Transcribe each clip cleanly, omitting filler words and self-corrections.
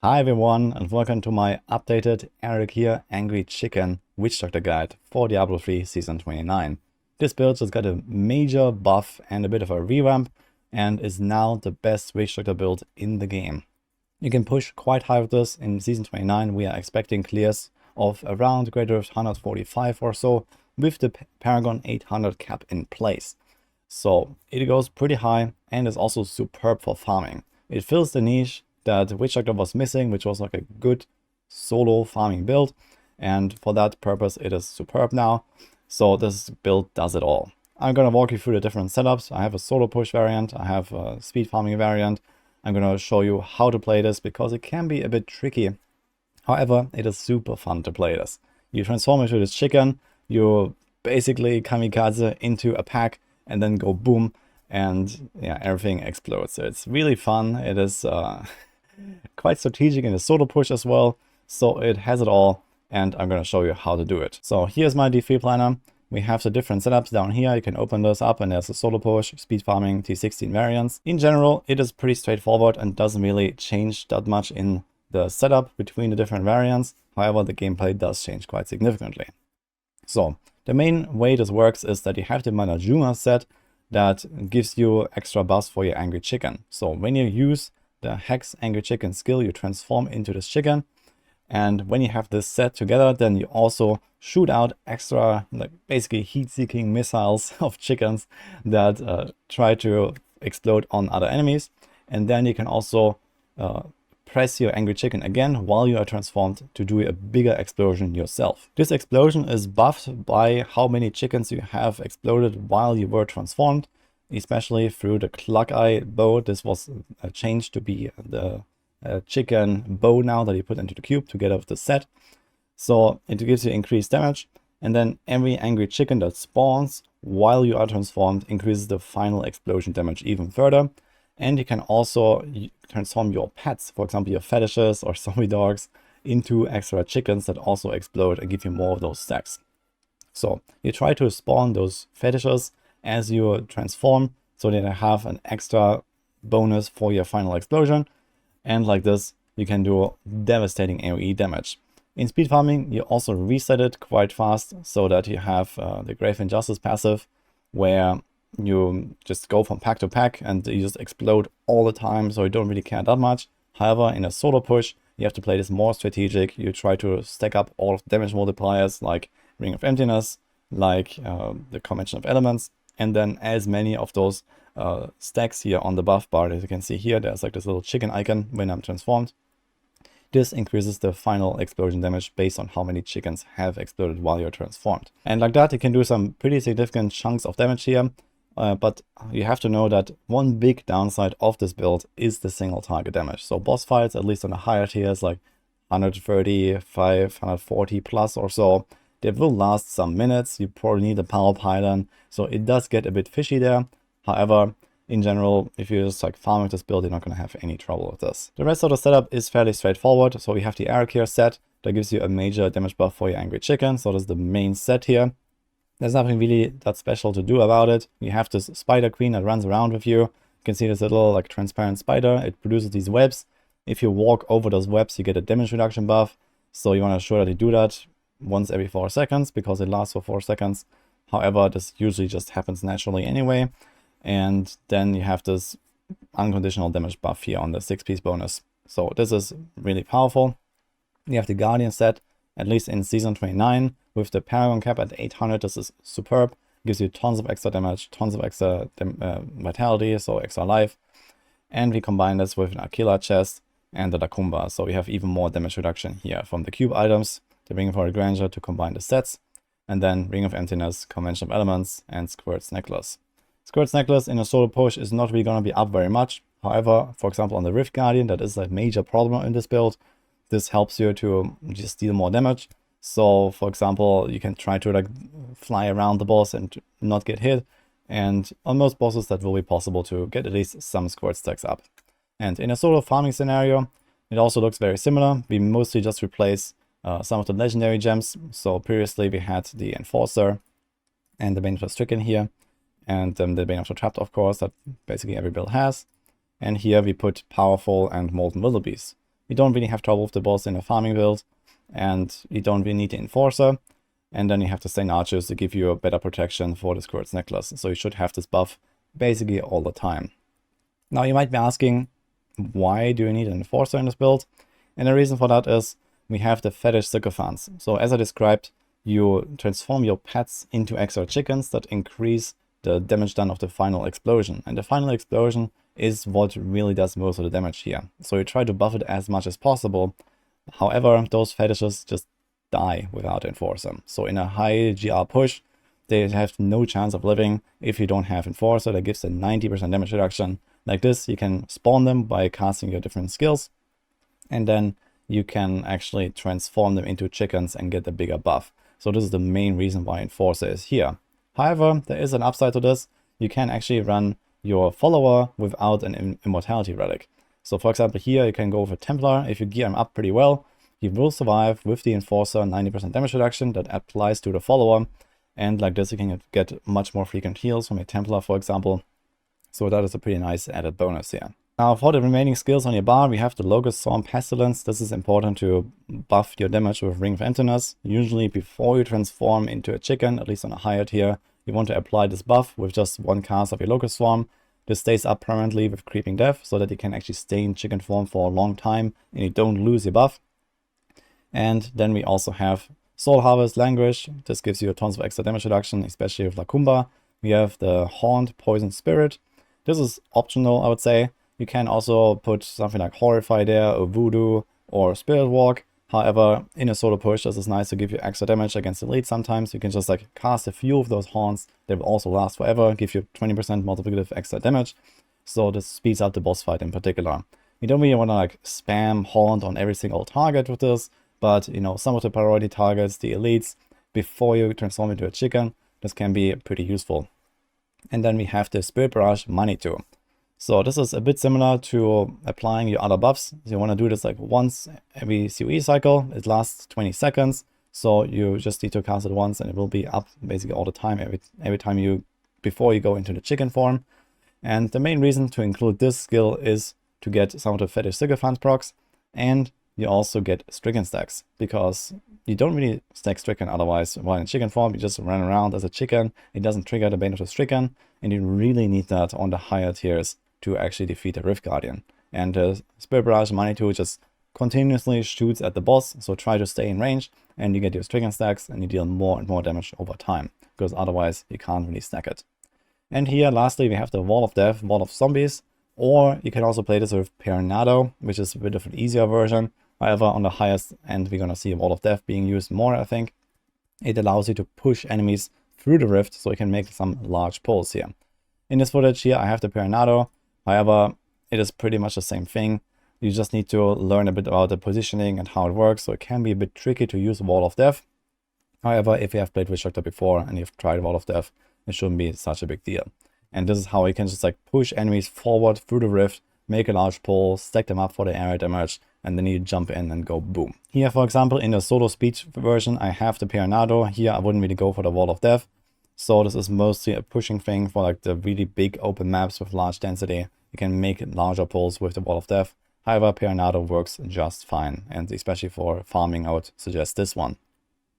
Hi everyone, and welcome to my updated Eric here Angry Chicken Witch Doctor Guide for Diablo 3 Season 29. This build just got a major buff and a bit of a revamp and is now the best Witch Doctor build in the game. You can push quite high with this. In Season 29 we are expecting clears of around greater of 145 or so with the Paragon 800 cap in place. So it goes pretty high and is also superb for farming. It fills the niche that Witch Doctor was missing, which was like a good solo farming build, and for that purpose it is superb now. So this build does it all. I'm gonna walk you through the different setups. I have a solo push variant, I have a speed farming variant. I'm gonna show you how to play this because it can be a bit tricky. However, it is super fun to play this. You transform into this chicken, you basically kamikaze into a pack and then go boom, and yeah, everything explodes. So it's really fun. It is quite strategic in the solo push as well, so it has it all, and I'm going to show you how to do it. So here's my D3 planner. We have the different setups down here. You can open those up and there's a solo push, speed farming, T16 variants. In general, it is pretty straightforward and doesn't really change that much in the setup between the different variants. However, the gameplay does change quite significantly. So the main way this works is that you have the Manajuma set that gives you extra buffs for your Angry Chicken. So when you use the Hex Angry Chicken skill, you transform into this chicken, and when you have this set together, then you also shoot out extra, like basically heat-seeking missiles of chickens that try to explode on other enemies, and then you can also press your Angry Chicken again while you are transformed to do a bigger explosion yourself. This explosion is buffed by how many chickens you have exploded while you were transformed, especially through the Clock Eye bow. This was changed to be the chicken bow now that you put into the cube together with the set. So it gives you increased damage, and then every Angry Chicken that spawns while you are transformed increases the final explosion damage even further. And you can also transform your pets, for example your fetishes or zombie dogs, into extra chickens that also explode and give you more of those stacks. So you try to spawn those fetishes as you transform so that you have an extra bonus for your final explosion. And like this, you can do devastating AoE damage. In speed farming, you also reset it quite fast so that you have the Grave Injustice passive, where you just go from pack to pack and you just explode all the time, so you don't really care that much. However, in a solo push, you have to play this more strategic. You try to stack up all of the damage multipliers like Ring of Emptiness, like the Convention of Elements, and then as many of those stacks here on the buff bar. As you can see here, there's like this little chicken icon when I'm transformed. This increases the final explosion damage based on how many chickens have exploded while you're transformed. And like that, you can do some pretty significant chunks of damage here. But you have to know that one big downside of this build is the single target damage. So boss fights, at least on the higher tiers, like 135, 140 plus or so, they will last some minutes. You probably need a power pylon, so it does get a bit fishy there. However, in general, if you're just like farming this build, you're not going to have any trouble with this. The rest of the setup is fairly straightforward. So we have the Eric here set that gives you a major damage buff for your Angry Chicken. So that's the main set here. There's nothing really that special to do about it. You have this spider queen that runs around with you. You can see this little like transparent spider. It produces these webs. If you walk over those webs, you get a damage reduction buff. So you want to ensure that you do that once every 4 seconds because it lasts for 4 seconds. However, this usually just happens naturally anyway. And then you have this unconditional damage buff here on the 6-piece bonus. So this is really powerful. You have the Guardian set, at least in Season 29, with the Paragon cap at 800. This is superb. Gives you tons of extra damage, tons of extra vitality, so extra life. And we combine this with an Aquila chest and the Dakumba, so we have even more damage reduction here from the cube items, the Ring of Holy Grandeur to combine the sets, and then Ring of Emptiness, Convention of Elements, and Squirt's Necklace. Squirt's Necklace in a solo push is not really going to be up very much. However, for example, on the Rift Guardian, that is a major problem in this build. This helps you to just deal more damage. So, for example, you can try to like fly around the boss and not get hit. And on most bosses, that will be possible to get at least some squirt stacks up. And in a solo farming scenario, it also looks very similar. We mostly just replace some of the legendary gems. So previously we had the Enforcer and the Bane of the Stricken here. And the Bane of the Trapped, of course, that basically every build has. And here we put Powerful and Molten Wildebeest. you don't really have trouble with the boss in a farming build, and you don't really need the Enforcer. And then you have the Stained Archers to give you a better protection for the Squirt's Necklace. So you should have this buff basically all the time. Now you might be asking, why do you need an Enforcer in this build? And the reason for that is we have the Fetish Sycophants. So as I described, you transform your pets into extra chickens that increase the damage done of the final explosion. And the final explosion is what really does most of the damage here. So you try to buff it as much as possible. However, those fetishes just die without Enforcer. So in a high GR push, they have no chance of living if you don't have Enforcer. That gives a 90% damage reduction. Like this, you can spawn them by casting your different skills, and then you can actually transform them into chickens and get a bigger buff. So this is the main reason why Enforcer is here. However, there is an upside to this. You can actually run your follower without an immortality relic. So for example, here you can go with a Templar. If you gear him up pretty well, he will survive with the Enforcer 90% damage reduction that applies to the follower. And like this, you can get much more frequent heals from a Templar, for example. So that is a pretty nice added bonus here. Now for the remaining skills on your bar, we have the Locust Swarm Pestilence. This is important to buff your damage with Ring of Emptiness. Usually before you transform into a chicken, at least on a higher tier, you want to apply this buff with just one cast of your Locust Swarm. This stays up permanently with Creeping Death so that you can actually stay in chicken form for a long time and you don't lose your buff. And then we also have Soul Harvest Languish. This gives you tons of extra damage reduction, especially with Lakumba. We have the Haunt Poison Spirit. This is optional, I would say. You can also put something like Horrify there, or Voodoo, or Spirit Walk. However, in a solo push, this is nice to give you extra damage against elite sometimes. You can just like cast a few of those haunts. They will also last forever, give you 20% multiplicative extra damage. So this speeds up the boss fight in particular. You don't really want to like spam haunt on every single target with this, but you know, some of the priority targets, the elites, before you transform into a chicken, this can be pretty useful. And then we have the Spirit Barrage Manitou. So this is a bit similar to applying your other buffs. You want to do this like once every COE cycle. It lasts 20 seconds. So you just need to cast it once and it will be up basically all the time, every time before you go into the chicken form. And the main reason to include this skill is to get some of the Fetish Sycophant procs, and you also get Stricken stacks, because you don't really stack Stricken otherwise while in chicken form. You just run around as a chicken. It doesn't trigger the Bane of the Stricken, and you really need that on the higher tiers to actually defeat the Rift Guardian. And Spirit Barrage Manitou just continuously shoots at the boss, so try to stay in range, and you get your Stricken stacks, and you deal more and more damage over time, because otherwise you can't really stack it. And here, lastly, we have the Wall of Death, Wall of Zombies, or you can also play this with Paranado, which is a bit of an easier version. However, on the highest end, we're going to see Wall of Death being used more, I think. It allows you to push enemies through the rift, so you can make some large pulls here. In this footage here, I have the Paranado. However, it is pretty much the same thing. You just need to learn a bit about the positioning and how it works, so it can be a bit tricky to use Wall of Death. However, if you have played Witch Doctor before and you've tried Wall of Death, it shouldn't be such a big deal. And this is how you can just like push enemies forward through the rift, make a large pull, stack them up for the area damage, and then you jump in and go boom. Here, for example, in the solo speed version, I have the Paranado. Here, I wouldn't really go for the Wall of Death. So this is mostly a pushing thing for like the really big open maps with large density. You can make larger pulls with the Wall of Death. However, Paranado works just fine, and especially for farming, I would suggest this one.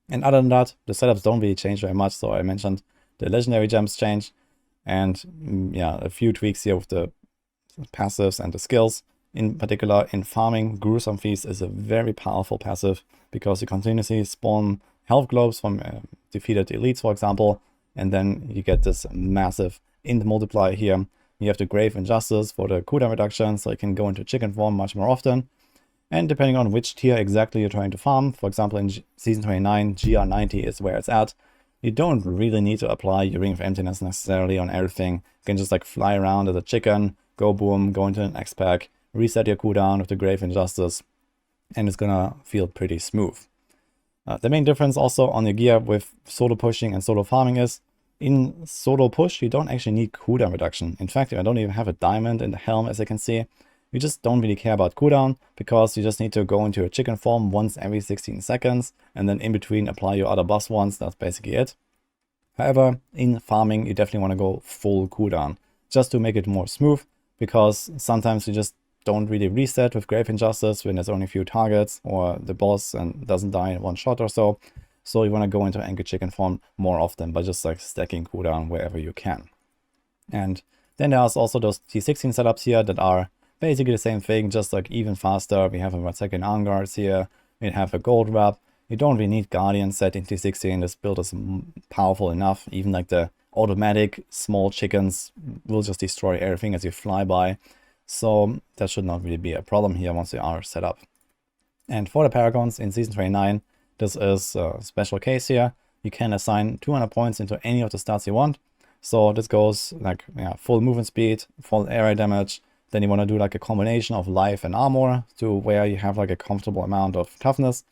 And other than that, the setups don't really change very much. So I mentioned the legendary gems change, and yeah, a few tweaks here with the passives and the skills. In particular, in farming, Gruesome Feast is a very powerful passive, because you continuously spawn health globes from defeated elites, for example, and then you get this massive int multiplier here. You have the Grave Injustice for the cooldown reduction, so you can go into chicken form much more often. And depending on which tier exactly you're trying to farm, for example in Season 29, GR90 is where it's at. You don't really need to apply your Ring of Emptiness necessarily on everything. You can just like fly around as a chicken, go boom, go into the next pack, reset your cooldown with the Grave Injustice, and it's gonna feel pretty smooth. The main difference also on your gear with solo pushing and solo farming is, in solo push, you don't actually need cooldown reduction. In fact, I don't even have a diamond in the helm, as you can see. You just don't really care about cooldown, because you just need to go into a chicken form once every 16 seconds, and then in between apply your other buffs once. That's basically it. However, in farming, you definitely want to go full cooldown, just to make it more smooth, because sometimes you just don't really reset with Grave Injustice when there's only a few targets or the boss and doesn't die in one shot or so. So you want to go into Angry Chicken form more often by just like stacking cooldown wherever you can. And then there's also those T16 setups here that are basically the same thing, just like even faster. We have a 1-second arm guards here. We have a gold wrap. You don't really need Guardian set in T16. This build is powerful enough. Even like the automatic small chickens will just destroy everything as you fly by. So that should not really be a problem here once you are set up. And for the Paragons in Season 29, this is a special case here. You can assign 200 points into any of the stats you want. So this goes like full movement speed, full area damage. Then you want to do like a combination of life and armor to where you have like a comfortable amount of toughness.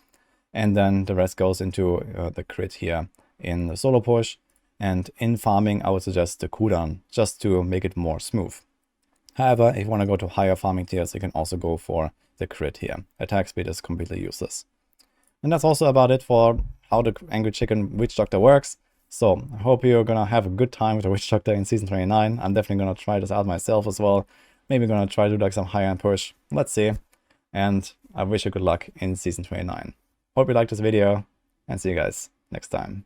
And then the rest goes into the crit here in the solo push. And in farming, I would suggest the cooldown just to make it more smooth. However, if you want to go to higher farming tiers, you can also go for the crit here. Attack speed is completely useless. And that's also about it for how the Angry Chicken Witch Doctor works. So I hope you're gonna have a good time with the Witch Doctor in Season 29. I'm definitely gonna try this out myself as well. Maybe gonna try to do like some high-end push. Let's see. And I wish you good luck in Season 29. Hope you liked this video and see you guys next time.